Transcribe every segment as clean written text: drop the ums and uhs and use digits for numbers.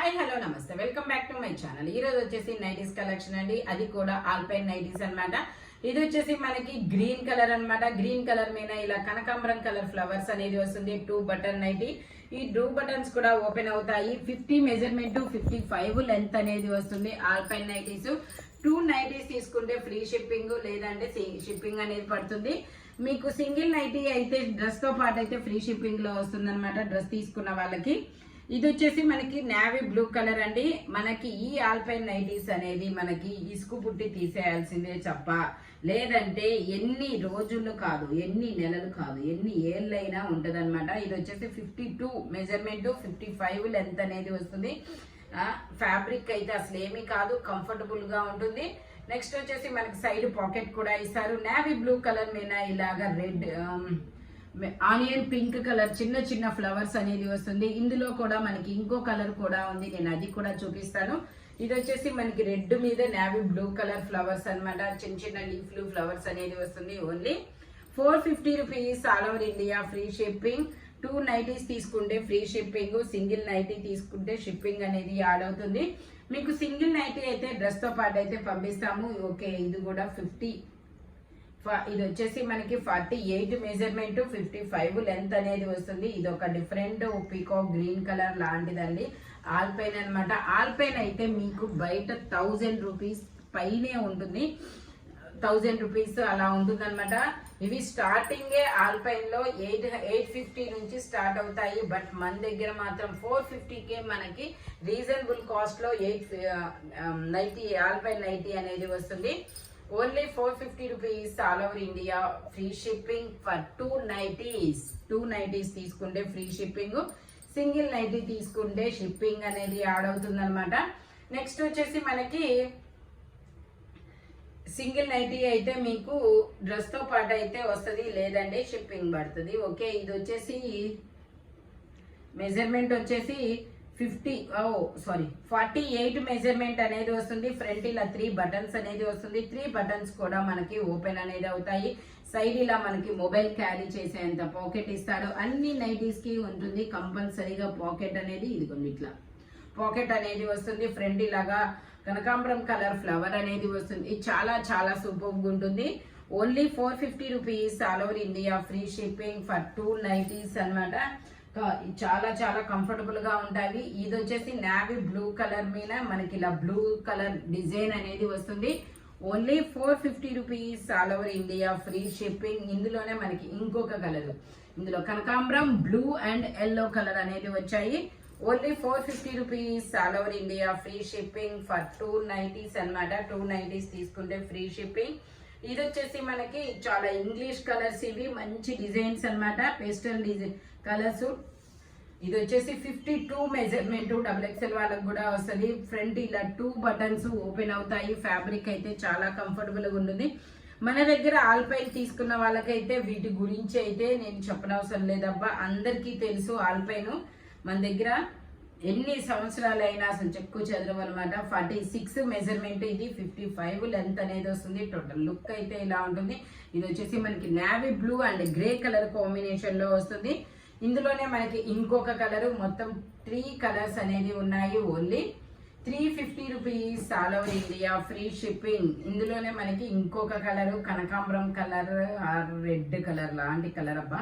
Hi hello నమస్తే welcome back to my channel. ఈ రోజు వచ్చేసి నైటీస్ కలెక్షన్ అండి, అది కూడా ఆల్పైన్ నైటీస్ అన్నమాట. ఇది వచ్చేసి మనకి గ్రీన్ కలర్ అన్నమాట. గ్రీన్ కలర్ మీద ఇలా కనకాంబరం కలర్ ఫ్లవర్స్ అనేది వస్తుంది. 2 బటన్ నైటీ. ఈ 2 బటన్స్ కూడా ఓపెన్ అవుతాయి. 50 మెజర్మెంట్ 55 లెంత్ అనేది వస్తుంది. ఆల్పైన్ నైటీస్ 2 నైటీస్ తీసుకుంటే ఫ్రీ షిప్పింగ్, లేదంటే షిప్పింగ్ అనేది పడుతుంది. మీకు సింగిల్ నైటీ అయితే డ్రెస్ తో పాటు అయితే ఫ్రీ షిప్పింగ్ లో వస్తుంది అనమాట, డ్రెస్ తీసుకున్న వాళ్ళకి. ఇది వచ్చేసి మనకి నేవీ బ్లూ కలర్ అండి. మనకి ఈ ఆల్పైన్ నైటీస్ అనేది మనకి ఇసుకు పుట్టి తీసేయాల్సిందే తప్ప, లేదంటే ఎన్ని రోజులు కాదు, ఎన్ని నెలలు కాదు, ఎన్ని ఏళ్ళైనా ఉంటది అనమాట. ఇది వచ్చేసి 52 మెజర్మెంట్ 55 లెంత్ అనేది వస్తుంది. ఫ్యాబ్రిక్ అయితే అసలు ఏమీ కాదు, కంఫర్టబుల్ గా ఉంటుంది. నెక్స్ట్ వచ్చేసి మనకి సైడ్ పాకెట్ కూడా ఇస్తారు. నేవీ బ్లూ కలర్ మీద ఇలాగా రెడ్ ఆనియన్ పింక్ కలర్ చిన్న చిన్న ఫ్లవర్స్ అనేది వస్తుంది. ఇందులో కూడా మనకి ఇంకో కలర్ కూడా ఉంది, నేను అది కూడా చూపిస్తాను. ఇది వచ్చేసి మనకి రెడ్ మీద నేవీ బ్లూ కలర్ ఫ్లవర్స్ అనమాట. చిన్న చిన్న లీఫ్లు ఫ్లవర్స్ అనేది వస్తుంది. Only 450 rupees all over India, free shipping. 2 nighties తీసుకుంటే ఫ్రీ షిప్పింగ్, సింగిల్ నైటీ తీసుకుంటే షిప్పింగ్ అనేది యాడ్ అవుతుంది. మీకు సింగిల్ నైటీ అయితే డ్రెస్ తో పాటు అయితే పంపిస్తాము. ఓకే, ఇది కూడా 50, ఇది వచ్చేసి మనకి 48 మెజర్మెంట్ 55 లెంత్ అనేది వస్తుంది. ఇది ఒక డిఫరెంట్ పీకాక్ గ్రీన్ కలర్ లాంటిదండి, ఆల్పైన్ అనమాట. ఆల్పైన్ అయితే మీకు బయట 1000 రూపీస్ పైనే ఉంటుంది, 1000 రూపీస్ అలా ఉంటుంది అనమాట. ఇవి స్టార్టింగే ఆల్పైన్ లో 850 నుంచి స్టార్ట్ అవుతాయి. బట్ మన దగ్గర మాత్రం 450కే మనకి రీజనబుల్ కాస్ట్ లో నైటీ ఆల్పైన్ నైటీ అనేది వస్తుంది. Only 450 rupees all over India, free shipping for 2 nighties. 2 nighties తీసుకుంటే ఫ్రీ షిప్పింగ్, సింగిల్ నైటీ తీసుకుంటే షిప్పింగ్ అనేది యాడ్ అవుతుంది అనమాట. నెక్స్ట్ వచ్చేసి మనకి సింగిల్ నైటీ అయితే మీకు డ్రెస్ తో పాటు అయితే వస్తుంది, లేదంటే షిప్పింగ్ పడుతుంది. ఓకే, ఇది వచ్చేసి మెజర్మెంట్ వచ్చేసి 48 మెజర్మెంట్ అనేది వస్తుంది. ఫ్రంట్ ఇలా 3 బటన్స్ అనేది వస్తుంది. 3 బటన్స్ కూడా మనకి ఓపెన్ అనేది అవుతాయి. సైడ్ ఇలా మనకి మొబైల్ క్యారీ చేసేంత పాకెట్ ఇస్తాడు. అన్ని నైటీస్ కి ఉంటుంది కంపల్సరీగా పాకెట్ అనేది. ఇదిగోండి ఇట్లా పాకెట్ అనేది వస్తుంది. ఫ్రంట్ ఇలాగా కనకాంబరం కలర్ ఫ్లవర్ అనేది వస్తుంది. ఇది చాలా చాలా సూపర్ గా ఉంటుంది. Only 450 rupees all over India, free shipping for 2 nighties అనమాట. చాలా చాలా కంఫర్టబుల్ గా ఉంటాయి. ఇది వచ్చేసి నేవీ బ్లూ కలర్ మీద మనకి ఇలా బ్లూ కలర్ డిజైన్ అనేది వస్తుంది. Only 450 rupees all over India, free shipping. ఇందులోనే మనకి ఇంకొక కలర్, ఇందులో కనకాంబరం బ్లూ అండ్ ఎల్లో కలర్ అనేది వచ్చాయి. Only 450 rupees all over India, free shipping for 2 nighties అనమాట. 2 నైటీస్ తీసుకుంటే ఫ్రీ షిప్పింగ్. ఇది వచ్చేసి మనకి చాలా ఇంగ్లీష్ కలర్స్, ఇవి మంచి డిజైన్స్ అనమాట, పేస్టల్ డిజైన్ కలర్స్. ఇది వచ్చేసి 52 మెజర్మెంట్ XXL వాళ్ళకి కూడా వస్తుంది. ఫ్రంట్ ఇలా 2 బటన్స్ ఓపెన్ అవుతాయి. ఫ్యాబ్రిక్ అయితే చాలా కంఫర్టబుల్ గా ఉంటుంది. మన దగ్గర ఆల్పైన్ తీసుకున్న వాళ్ళకైతే వీటి గురించి అయితే నేను చెప్పనవసరం లేదబ్బా, అందరికీ తెలుసు. ఆల్పైన్ మన దగ్గర ఎన్ని సంవత్సరాలైనా అసలు చెక్కు చెదరవు అనమాట. 46 మెజర్మెంట్, ఇది 55 లెంత్ అనేది వస్తుంది. టోటల్ లుక్ అయితే ఇలా ఉంటుంది. ఇది వచ్చేసి మనకి navy blue and grey colour combination లో వస్తుంది. ఇందులోనే మనకి ఇంకొక కలర్, మొత్తం 3 కలర్స్ అనేది ఉన్నాయి. Only 350 rupees all over India, free shipping. ఇందులోనే మనకి ఇంకొక కలర్ కనకాంబరం కలర్ ఆర్ రెడ్ కలర్ లాంటి కలర్ అబ్బా.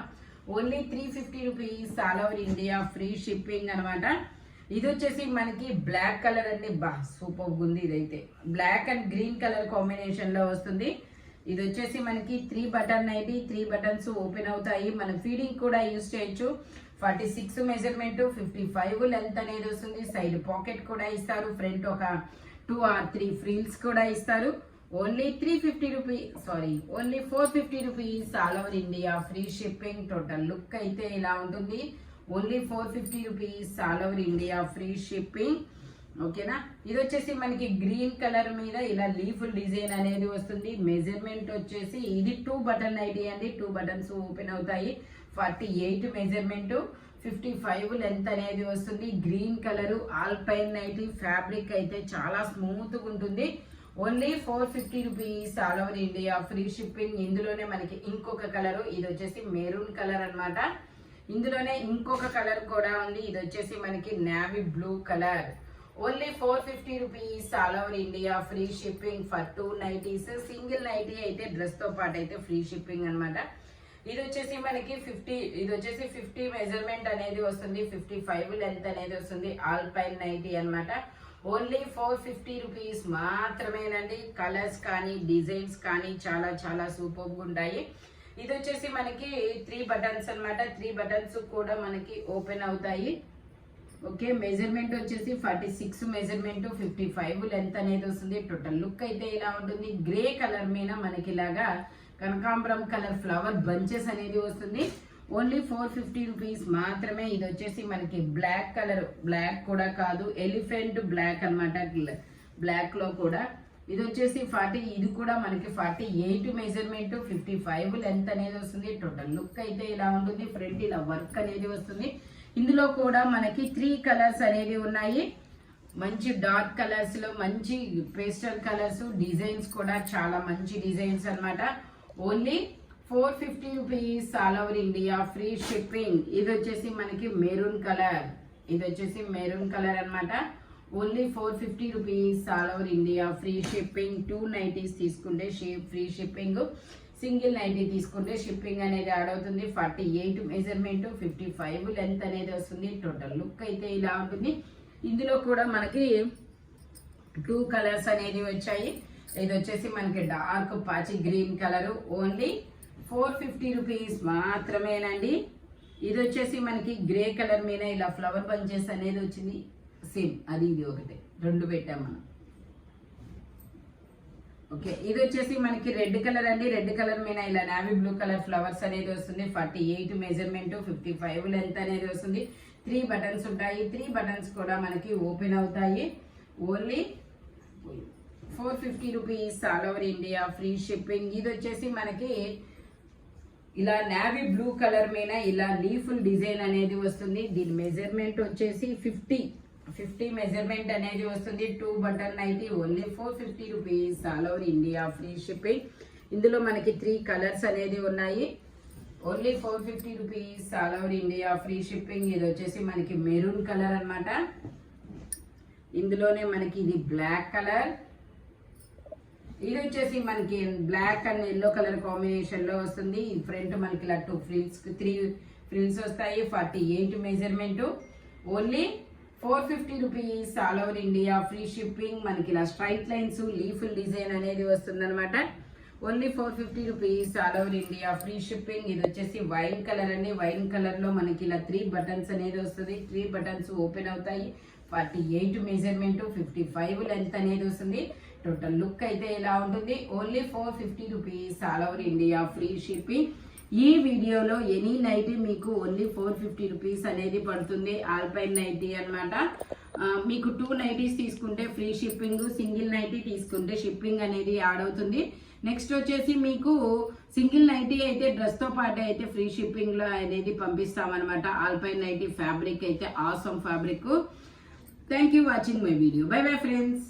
Only 350 rupees all over India, free shipping అనమాట. ఇది వచ్చేసి మనకి బ్లాక్ కలర్ అండి, బా సూపర్ ఉంది. ఇదైతే black and green colour combination లో వస్తుంది. ఇది వచ్చేసి మనకి 3 బటన్ నైటీ, 3 బటన్స్ ఓపెన్ అవుతాయి. మనం ఫీడింగ్ కూడా యూజ్ చేయొచ్చు. 46 మెజర్మెంట్ 55 లెంత్ అనేది వస్తుంది. సైడ్ పాకెట్ కూడా ఇస్తారు. ఫ్రంట్ ఒక 2 or 3 ఫ్రిల్స్ కూడా ఇస్తారు. Only 450 rupees all over India, free shipping. Total look అయితే ఇలా ఉంటుంది. Only 450 rupees all over India, free shipping. ఓకేనా, ఇది వచ్చేసి మనకి గ్రీన్ కలర్ మీద ఇలా లీఫ్ డిజైన్ అనేది వస్తుంది. మెజర్మెంట్ వచ్చేసి ఇది 2 బటన్ నైటీ అండి. 2 బటన్స్ ఓపెన్ అవుతాయి. 48 మెజర్మెంట్ 55 లెంత్ అనేది వస్తుంది. Green colour alpine nighty. Fabric అయితే చాలా స్మూత్ గా ఉంటుంది. Only 450 rupees all over India, free shipping. ఇందులోనే మనకి ఇంకొక కలర్, ఇది వచ్చేసి మెరూన్ కలర్ అనమాట. ఇందులోనే ఇంకొక కలర్ కూడా ఉంది. ఇది వచ్చేసి మనకి navy blue colour. Only 450 rupees all over India free shipping for 2 nighties. Single nightie అయితే డ్రెస్ తో పాటు అయితే ఫ్రీ షిప్పింగ్ అన్నమాట. ఇది వచ్చేసి మనకి 50 మెజర్మెంట్ అనేది వస్తుంది, 55 లెంత్ అనేది వస్తుంది, ఆల్ పైన్ నైటీ అన్నమాట. ఓన్లీ 450 రూపీస్ మాత్రమేనండి. కలర్స్ కానీ డిజైన్స్ కానీ చాలా చాలా సూపర్గా ఉంటాయి. ఇది వచ్చేసి మనకి 3 బటన్స్ అన్నమాట. 3 బటన్స్ కూడా మనకి ఓపెన్ అవుతాయి. ఓకే, మెజర్మెంట్ వచ్చేసి 46 మెజర్మెంట్, 55 లెంత్ అనేది వస్తుంది. టోటల్ లుక్ అయితే ఇలా ఉంటుంది. గ్రే కలర్ మీద మనకి ఇలాగా కనకాంబరం కలర్ ఫ్లవర్ బంచెస్ అనేది వస్తుంది. ఓన్లీ 450 రూపీస్ మాత్రమే. ఇది వచ్చేసి మనకి బ్లాక్ కలర్, బ్లాక్ కూడా కాదు, ఎలిఫెంట్ బ్లాక్ అన్నమాట. బ్లాక్ లో కూడా ఇది వచ్చేసి 40, ఇది కూడా మనకి 48 మెజర్మెంట్, 55 లెంత్ అనేది వస్తుంది. టోటల్ లుక్ అయితే ఇలా ఉంటుంది. ఫ్రంట్ ఇలా వర్క్ అనేది వస్తుంది. ఇందులో కూడా మనకి 3 కలర్స్ అనేవి ఉన్నాయి. మంచి డార్క్ కలర్స్ లో మంచి పేస్టల్ కలర్స్, డిజైన్స్ కూడా చాలా మంచి డిజైన్స్ అన్నమాట. Only 450 rupees all over India free shipping. ఇది వచ్చేసి మనకి మెరూన్ కలర్, ఇది వచ్చేసి మెరూన్ కలర్ అన్నమాట. Only 450 rupees all over India free shipping. 2 nighties తీసుకుంటే ఫ్రీ షిప్పింగ్, సింగిల్ నైటీ తీసుకుంటే షిప్పింగ్ అనేది యాడ్ అవుతుంది. 48 మెజర్మెంట్, 55 లెంత్ అనేది వస్తుంది. టోటల్ లుక్ అయితే ఇలా ఉంటుంది. ఇందులో కూడా మనకి 2 కలర్స్ అనేది వచ్చాయి. ఇది వచ్చేసి మనకి డార్క్ పాచి గ్రీన్ కలర్. ఓన్లీ 450 రూపీస్ మాత్రమేనండి. ఇది వచ్చేసి మనకి గ్రే కలర్ మీద ఇలా ఫ్లవర్ బంచెస్ అనేది వచ్చింది. సేమ్ అది ఇది ఒకటే, 2 పెట్టాం మనం. ఓకే, ఇది వచ్చేసి మనకి రెడ్ కలర్ అండి. రెడ్ కలర్ మీద ఇలా నావీ బ్లూ కలర్ ఫ్లవర్స్ అనేది వస్తుంది. 48 మెజర్మెంట్, 55 లెంత్ అనేది వస్తుంది. 3 బటన్స్ ఉంటాయి. 3 బటన్స్ కూడా మనకి ఓపెన్ అవుతాయి. Only 450 rupees all over India free shipping. ఇది వచ్చేసి మనకి ఇలా నావీ బ్లూ కలర్ మీద ఇలా లీఫుల్ డిజైన్ అనేది వస్తుంది. దీని మెజర్మెంట్ వచ్చేసి 50 మెజర్మెంట్ అనేది వస్తుంది. 2 button nighty. Only 450 rupees all over India free shipping. ఇందులో మనకి 3 కలర్స్ అనేది ఉన్నాయి. Only 450 rupees all over India free shipping. ఇది వచ్చేసి మనకి మెరూన్ కలర్ అన్నమాట. ఇందులోనే మనకి ఇది బ్లాక్ కలర్. ఇది వచ్చేసి మనకి black and yellow colour combination లో వస్తుంది. ఫ్రంట్ మనకి ఇలా 3 ఫ్రిల్స్ వస్తాయి. 48 measurement. Only 450 rupees all over India free shipping. మనకి ఇలా స్ట్రైట్ లైన్స్ లీఫుల్ డిజైన్ అనేది వస్తుంది అనమాట. Only 450 rupees all over India free shipping. ఇది వచ్చేసి వైన్ కలర్ అండి. వైన్ కలర్ లో మనకి ఇలా 3 బటన్స్ అనేది వస్తుంది. 3 బటన్స్ ఓపెన్ అవుతాయి. 48 మెజర్మెంట్, 55 లెంత్ అనేది వస్తుంది. టోటల్ లుక్ అయితే ఇలా ఉంటుంది. Only 450 rupees all over India free shipping. ఈ వీడియోలో ఎనీ నైటీ మీకు ఓన్లీ 450 రూపీస్ అనేది పడుతుంది. ఆల్పైన్ నైటీ అన్నమాట. మీకు 2 నైటీస్ తీసుకుంటే ఫ్రీ షిప్పింగ్, సింగిల్ నైటీ తీసుకుంటే షిప్పింగ్ అనేది యాడ్ అవుతుంది. నెక్స్ట్ వచ్చేసి మీకు సింగిల్ నైటీ అయితే డ్రెస్ తో పాటు అయితే ఫ్రీ షిప్పింగ్ లో అనేది పంపిస్తామన్నమాట. ఆల్పైన్ నైటీ ఫ్యాబ్రిక్ అయితే awesome fabric. Thank you watching my video. By bye friends.